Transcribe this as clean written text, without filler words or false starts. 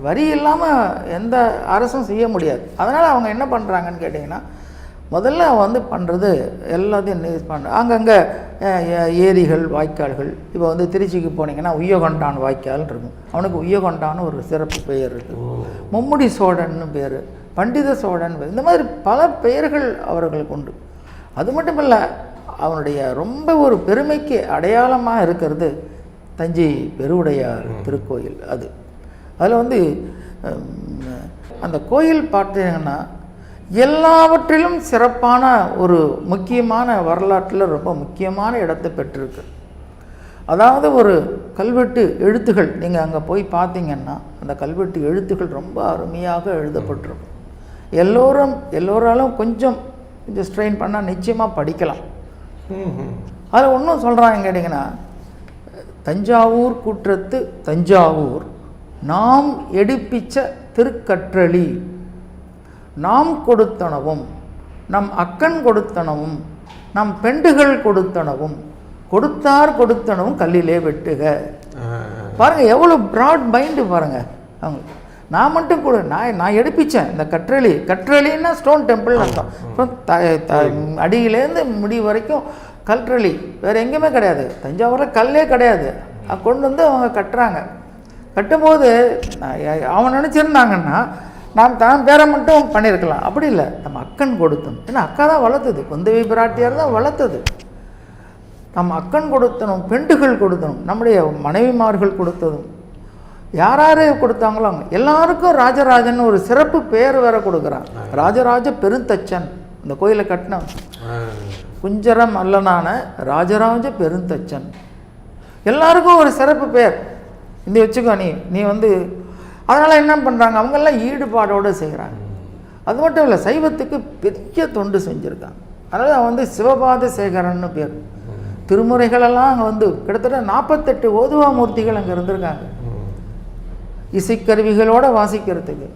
வரி இல்லாமல் எந்த அரசும் செய்ய முடியாது. அதனால் அவங்க என்ன பண்ணுறாங்கன்னு கேட்டிங்கன்னா, முதல்ல வந்து பண்ணுறது எல்லாத்தையும் பண்ணுற அங்கங்கே ஏரிகள் வாய்க்கால்கள். இப்போ வந்து திருச்சிக்கு போனீங்கன்னா உய்யகொண்டான் வாய்க்கால் இருக்கும். அவனுக்கு உய்யகொண்டான்னு ஒரு சிறப்பு பெயர் இருக்குது. மும்முடி சோழன்னு பேர், பண்டித சோழன், இந்த மாதிரி பல பெயர்கள் அவர்களுக்கு உண்டு. அது மட்டும் இல்லை, அவனுடைய ரொம்ப ஒரு பெருமைக்கு அடையாளமாக இருக்கிறது தஞ்சை பெருவுடையார் திருக்கோயில். அதில் வந்து அந்த கோயில் பார்த்தீங்கன்னா எல்லாவற்றிலும் சிறப்பான ஒரு முக்கியமான வரலாற்றில் ரொம்ப முக்கியமான இடத்தை பெற்றிருக்கு. அதாவது ஒரு கல்வெட்டு எழுத்துகள் நீங்கள் அங்கே போய் பார்த்தீங்கன்னா அந்த கல்வெட்டு எழுத்துக்கள் ரொம்ப அருமையாக எழுதப்பட்டிருக்கும். எல்லோராலும் கொஞ்சம் ஸ்ட்ரெயின் பண்ணால் நிச்சயமாக படிக்கலாம். அதில் ஒன்றும் சொல்கிறாங்க கேட்டிங்கன்னா, தஞ்சாவூர் கூற்றத்து தஞ்சாவூர் நாம் எடுப்பிச்ச திருக்கற்றளி நாம் கொடுத்தனவும் நம் அக்கன் கொடுத்தனவும் நம் பெண்டுகள் கொடுத்தனவும் கொடுத்தார் கொடுத்தனவும் கல்லிலே வெட்டுக. பாருங்கள் எவ்வளோ ப்ராட் மைண்டு பாருங்கள் அவங்க. நான் மட்டும் கூட நான் எடுப்பிச்சேன் இந்த கற்றளின்னா ஸ்டோன் டெம்பிள் அர்த்தம். அப்புறம் அடியிலேருந்து முடி வரைக்கும் கற்றளி, வேறு எங்கேயுமே கிடையாது. தஞ்சாவூரில் கல்லே கிடையாது. கொண்டு வந்து அவங்க கட்டுறாங்க. கட்டும்போது அவன் நினச்சிருந்தாங்கன்னா நாம் தான் பேரை மட்டும் பண்ணியிருக்கலாம். அப்படி இல்லை, நம்ம அக்கன் கொடுத்தோம். ஏன்னா அக்கா தான் வளர்த்தது, குந்தவி பிராட்டியார் தான் வளர்த்தது. நம்ம அக்கன் கொடுத்தனும், பெண்டுகள் கொடுத்தனும், நம்முடைய மனைவிமார்கள் கொடுத்ததும், யார் கொடுத்தாங்களோ அவங்க எல்லாருக்கும் ராஜராஜன் ஒரு சிறப்பு பெயர் வேற கொடுக்குறான். ராஜராஜ பெருந்தச்சன். இந்த கோயிலை கட்டின குஞ்சரம் அல்லனான ராஜராஜ பெருந்தச்சன். எல்லாருக்கும் ஒரு சிறப்பு பெயர். இந்த வச்சுக்கோ, நீ வந்து அதனால் என்ன பண்ணுறாங்க, அவங்கெல்லாம் ஈடுபாடோடு செய்கிறாங்க. அது மட்டும் இல்லை, சைவத்துக்கு பெரிய தொண்டு செஞ்சுருக்காங்க. அதனால் அவன் வந்து சிவபாத சேகரன்னு பேர். திருமுறைகளெல்லாம் அங்கே வந்து கிட்டத்தட்ட 48 ஓதுவா மூர்த்திகள் அங்கே இருந்திருக்காங்க, இசைக்கருவிகளோடு வாசிக்கிறதுக்கு.